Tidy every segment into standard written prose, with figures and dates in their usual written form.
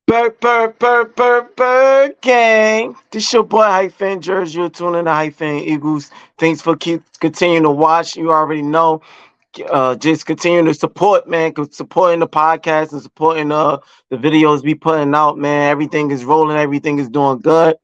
Bird gang. This your boy Hyphen Jersey. You're tuning to Hyphen Eagles. Thanks for keep continuing to watch. You already know. Just continue to support, man. Supporting the podcast and supporting the videos we putting out, man. Everything is rolling. Everything is doing good.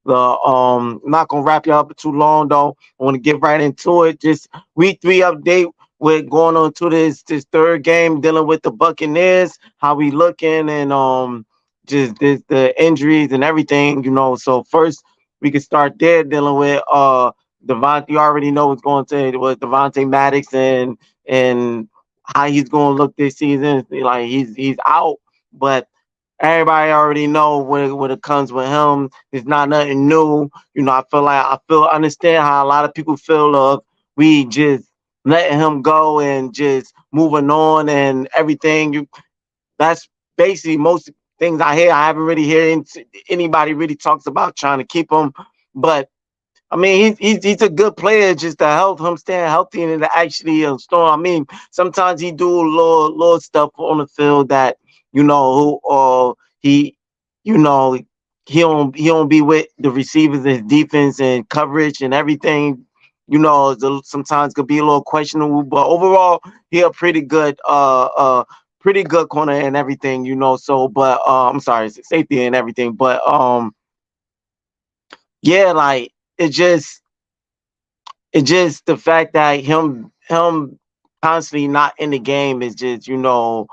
Not gonna wrap you up too long though. I want to get right into it. Just week three update. We're going on to this third game, dealing with the Buccaneers. How we looking and just the injuries and everything, you know. So first we can start there dealing with Devontae. You already know what's going to with Devontae Maddox and how he's going to look this season. Like he's out, but everybody already know when it comes with him. It's not nothing new. You know, I understand how a lot of people feel of we just letting him go and just moving on and everything. That's basically most things I hear. I haven't really heard anybody really talks about trying to keep him, but I mean, he's a good player. Just to help him stay healthy and to actually storm. I mean, sometimes he do little stuff on the field that who or he, you know, he don't be with the receivers and defense and coverage and everything. Sometimes could be a little questionable, but overall, he a pretty good corner and everything. So, but I'm sorry, safety and everything, but yeah, like it just it's just the fact that him constantly not in the game is just no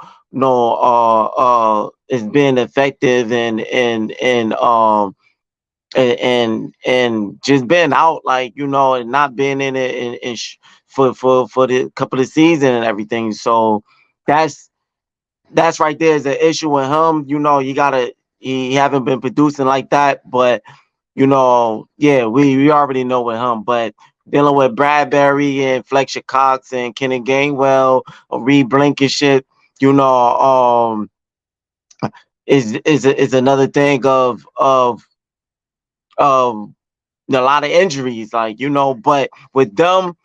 is being effective and just being out like and not being in it for the couple of seasons and everything. So that's that's right there is an issue with him. You gotta he haven't been producing like that, but yeah, we already know with him, but dealing with Bradbury and Fletcher Cox and Kenny Gainwell or Reed Blankenship, you know, is another thing of a lot of injuries, like but with them,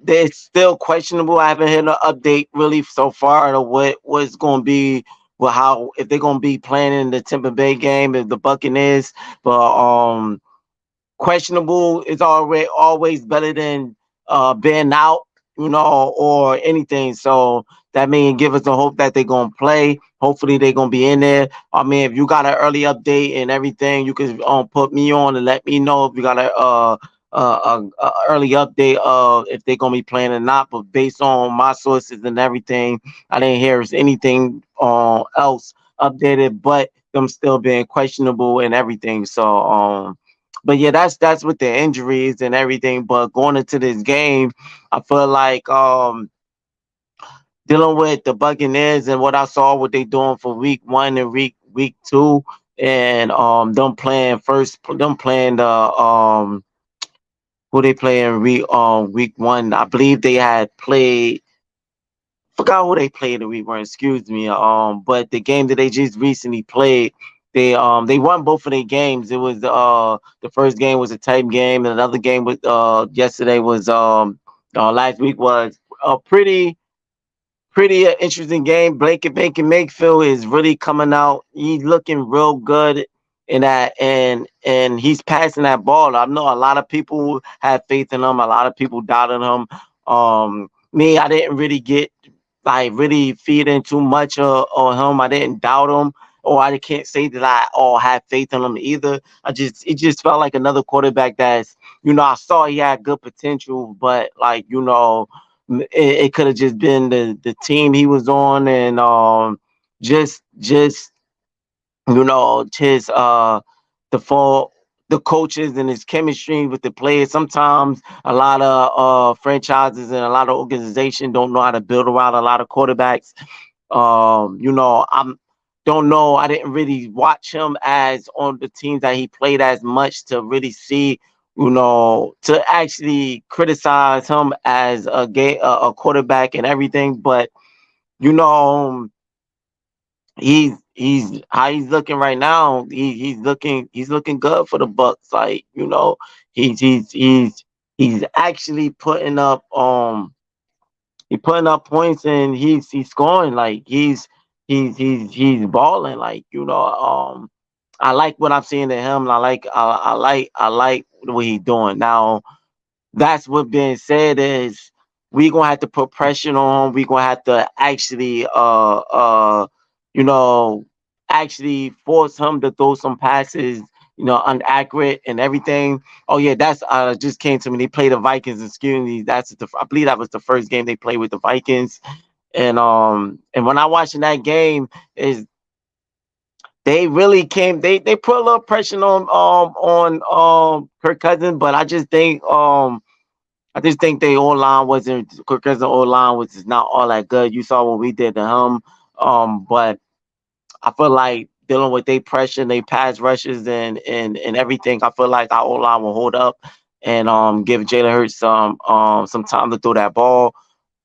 they're still questionable. I haven't had an update really so far to what was going to be. Well, how if they're gonna be playing in the Tampa Bay game if the Buccaneers, but questionable is always better than being out, or anything. So that means give us the hope that they're gonna play. Hopefully they're gonna be in there. I mean, if you got an early update and everything, you can put me on and let me know if you got a early update of if they're gonna be playing or not. But based on my sources and everything, I didn't hear anything else updated, but them still being questionable and everything. So but yeah, that's with the injuries and everything. But going into this game, I feel like dealing with the Buccaneers and what I saw what they doing for week one and week two, and them playing the who they playing week one. I believe they had played forgot who they played in week one, excuse me. But the game that they just recently played, they won both of their games. It was the first game was a tight game, and another game was yesterday was last week was a pretty interesting game. Baker Mayfield is really coming out. He's looking real good in that, and he's passing that ball. I know a lot of people have faith in him. A lot of people doubted him. Me, I didn't really get like really feeding too much on him. I didn't doubt him, or I can't say that I all had faith in him either. It just felt like another quarterback that's I saw he had good potential, but like it could have just been the team he was on and just his the full the coaches and his chemistry with the players. Sometimes a lot of franchises and a lot of organizations don't know how to build around a lot of quarterbacks. I'm don't know. I didn't really watch him as on the teams that he played as much to really see, to actually criticize him as a quarterback and everything. But you know, he's how he's looking right now. He's looking good for the Bucks. Like he's he's he's he's actually putting up points and he's scoring like he's balling. Like, I like what I'm seeing in him. And I like what he's doing now. That's what being said is we gonna have to put pressure on him. We gonna have to actually you know actually force him to throw some passes, inaccurate and everything. Oh yeah, that's just came to me. They played the Vikings, excuse me. I believe that was the first game they played with the Vikings. And when I watching that game, is they really came. They put a little pressure on Kirk Cousins, but I just think they O line wasn't Kirk Cousins O line was just not all that good. You saw what we did to him. But I feel like dealing with they pressure, they pass rushes and everything. I feel like our O line will hold up and give Jalen Hurts some time to throw that ball.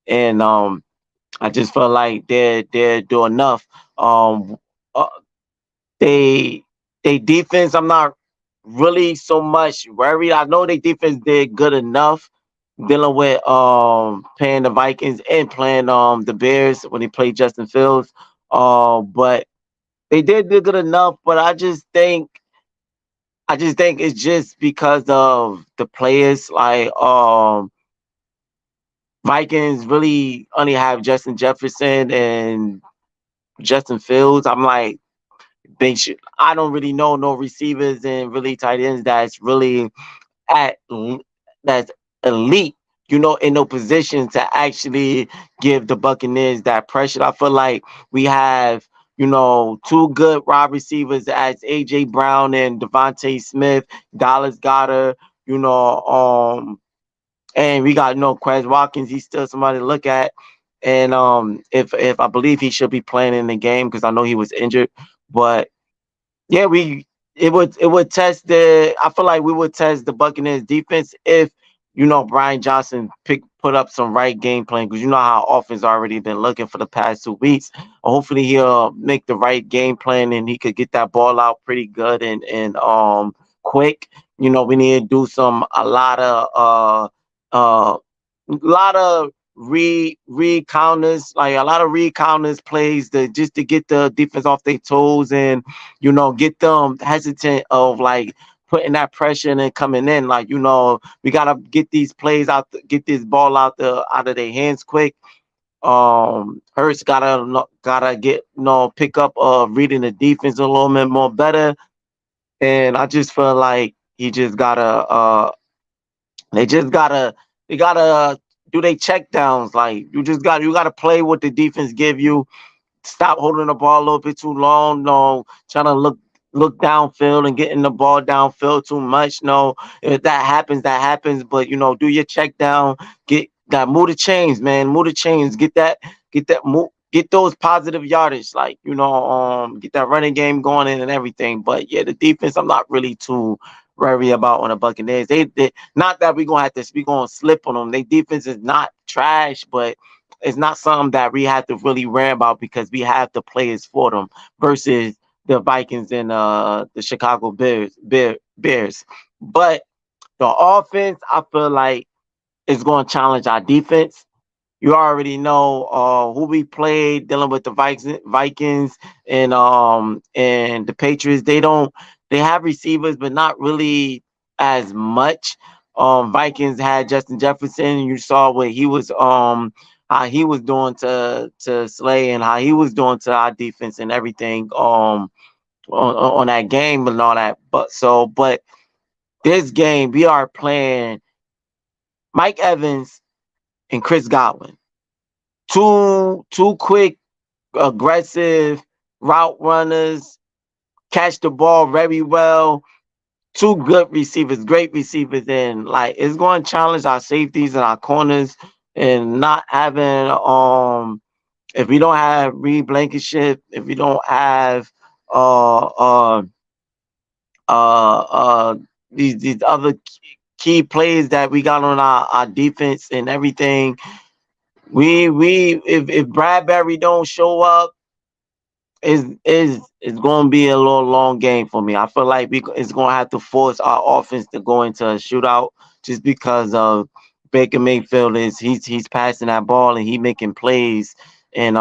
And I just feel like they're doing enough. Uh, they they defense, I'm not really so much worried. I know they defense did good enough dealing with playing the Vikings and playing the Bears when they played Justin Fields. But they did good enough, but I just think it's just because of the players. Like Vikings really only have Justin Jefferson and Justin Fields. I'm like, they should. I don't really know no receivers and really tight ends at that's elite, in no position to actually give the Buccaneers that pressure. I feel like we have, two good wide receivers as AJ Brown and Devontae Smith, Dallas Goddard, you know, and we got Quez Watkins. He's still somebody to look at. And if I believe he should be playing in the game because I know he was injured, but yeah, it would test the. I feel like we would test the Buccaneers defense if Brian Johnson put up some right game plan because you know how offense already been looking for the past 2 weeks. Hopefully he'll make the right game plan and he could get that ball out pretty good and quick. We need to do uh lot of read counters, like a lot of read counters plays to just to get the defense off their toes and get them hesitant of like putting that pressure and coming in. Like, we gotta get these plays out, get this ball out of their hands quick. Hurts gotta get pick up reading the defense a little bit more better. And I just feel like he just gotta they just gotta do they check downs. Like you gotta play what the defense give you. Stop holding the ball a little bit too long. No, trying to look downfield and getting the ball downfield too much. No, if that happens, that happens. But do your check down. Move the chains, man. Move the chains. Get that move. Get those positive yardage, like get that running game going in and everything. But yeah, the defense, I'm not really too worried about on the Buccaneers. They not that we gonna slip on them. Their defense is not trash, but it's not something that we have to really worry about because we have the players for them versus the Vikings and the Chicago Bears. But the offense, I feel like is going to challenge our defense. You already know who we played dealing with the Vikings and the Patriots. They have receivers, but not really as much. Vikings had Justin Jefferson. You saw what he was how he was doing to Slay and how he was doing to our defense and everything on that game and all that. But this game we are playing Mike Evans and Chris Godwin. Two quick, aggressive route runners, catch the ball very well. Two good receivers, great receivers, and like it's going to challenge our safeties and our corners, and not having if we don't have Reed Blankenship, if we don't have uh uh uh these other key plays that we got on our defense and everything, we if Bradbury don't show up, is going to be a little long game for me. I feel like it's going to have to force our offense to go into a shootout just because of Baker Mayfield is he's passing that ball and he making plays and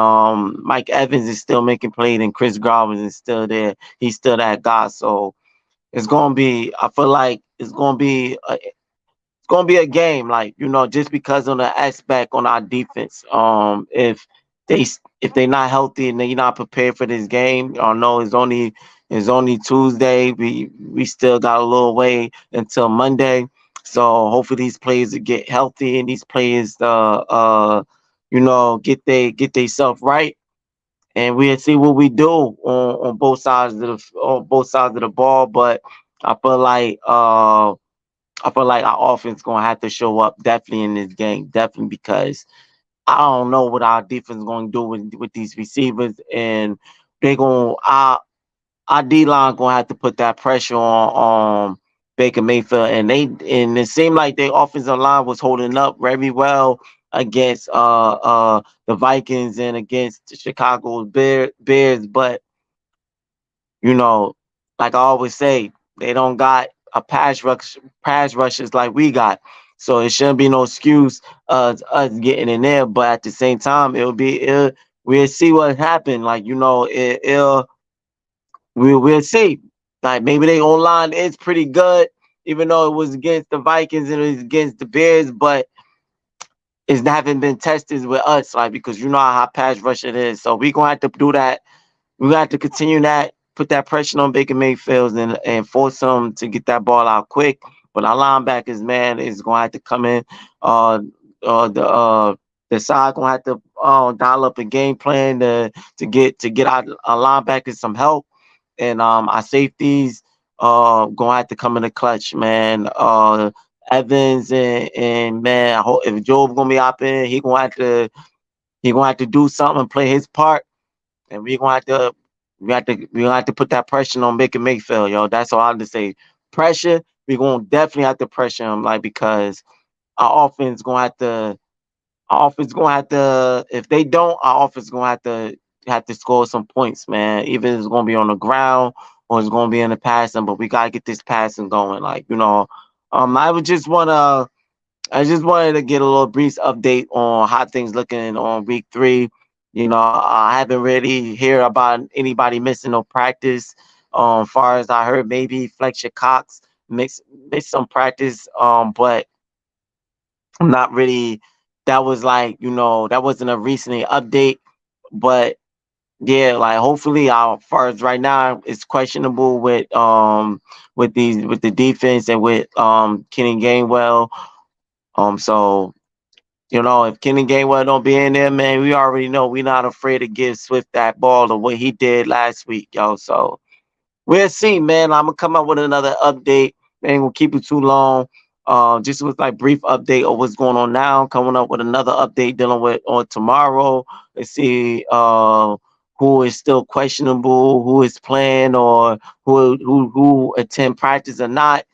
Mike Evans is still making plays, and Chris Godwin is still there. He's still that guy. So it's gonna be. I feel like it's gonna be a game, like just because of the aspect on our defense. They if they're not healthy and they're not prepared for this game, I know it's only Tuesday. We still got a little way until Monday, so hopefully these players will get healthy and these players get they self right, and we'll see what we do on both sides of the ball. But I feel like uh I feel like our offense gonna have to show up definitely in this game, definitely because I don't know what our defense gonna do with these receivers, and they gonna our D line gonna have to put that pressure on Baker Mayfield, and it seemed like their offensive line was holding up very well against the Vikings and against the Chicago Bears, but you know, like I always say, they don't got a pass rushes like we got. So it shouldn't be no excuse us getting in there. But at the same time, we'll see what happened. Like, we'll see. Like maybe they online is pretty good, even though it was against the Vikings and it was against the Bears, but it's haven't been tested with us, like because you know how pass rush it is. So we gonna have to do that. We got to continue that, put that pressure on Baker Mayfield and force him to get that ball out quick. But our linebackers, man, is going to have to come in. Uh, uh, the uh, the side going to have to dial up a game plan to get our linebackers some help, and our safeties going to have to come in the clutch, man. Evans and man, if Job gonna be out there, he gonna have to do something and play his part, and we gonna have to put that pressure on Baker Mayfield, yo. That's all I have to say. Pressure, we gonna definitely have to pressure him, like because our offense gonna have to if they don't, our offense gonna have to score some points, man. Even if it's gonna be on the ground or it's gonna be in the passing, but we gotta get this passing going. Like, I would just wanna I just wanted to get a little brief update on how things looking on week 3. I haven't really hear about anybody missing no practice. Far as I heard, maybe Fletcher Cox missed some practice. But I'm not really. That was like that wasn't a recent update, but yeah, like hopefully, far as right now, it's questionable with the defense and with Kenny Gainwell. So if Kenny Gainwell don't be in there, man, we already know we're not afraid to give Swift that ball the way he did last week, yo. So we'll see, man. I'm gonna come up with another update. Ain't gonna keep it too long. Just with like brief update of what's going on now. Coming up with another update dealing with on tomorrow. Let's see who is still questionable, who is playing, or who attend practice or not,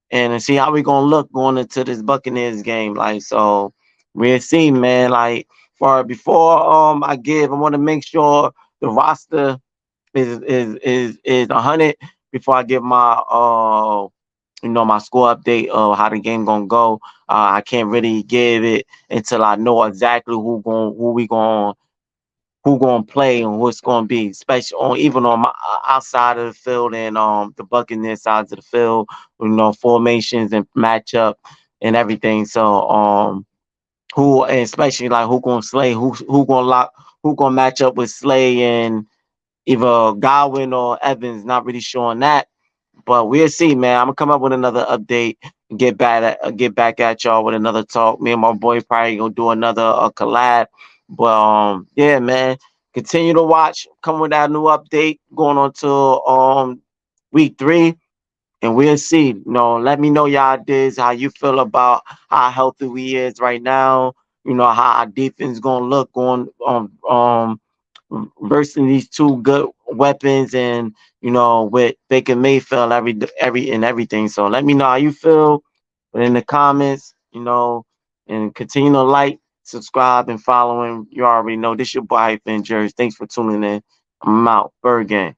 and see how we gonna look going into this Buccaneers game. Like, so we'll see, man. Like, for before I want to make sure the roster is 100 before I give my my score update of how the game gonna go. I can't really give it until I know exactly who gonna play and what's gonna be, especially on even on my outside of the field and the Buccaneers sides of the field, formations and matchup and everything. So who and especially like who gonna slay, who gonna lock, who gonna match up with Slay and either Godwin or Evans. Not really sure on that, but we'll see, man. I'm gonna come up with another update and get back at y'all with another talk. Me and my boy probably gonna do another collab. But yeah, man. Continue to watch. Come with that new update going on to week 3, and we'll see. Let me know y'all this how you feel about how healthy we is right now. How our defense gonna look going versus these two good weapons, and with Baker Mayfield every and everything. So let me know how you feel in the comments, and continue to like, subscribe, and following. You already know this your boy Hyphen Jersey. Thanks for tuning in. I'm out. Bird Gang.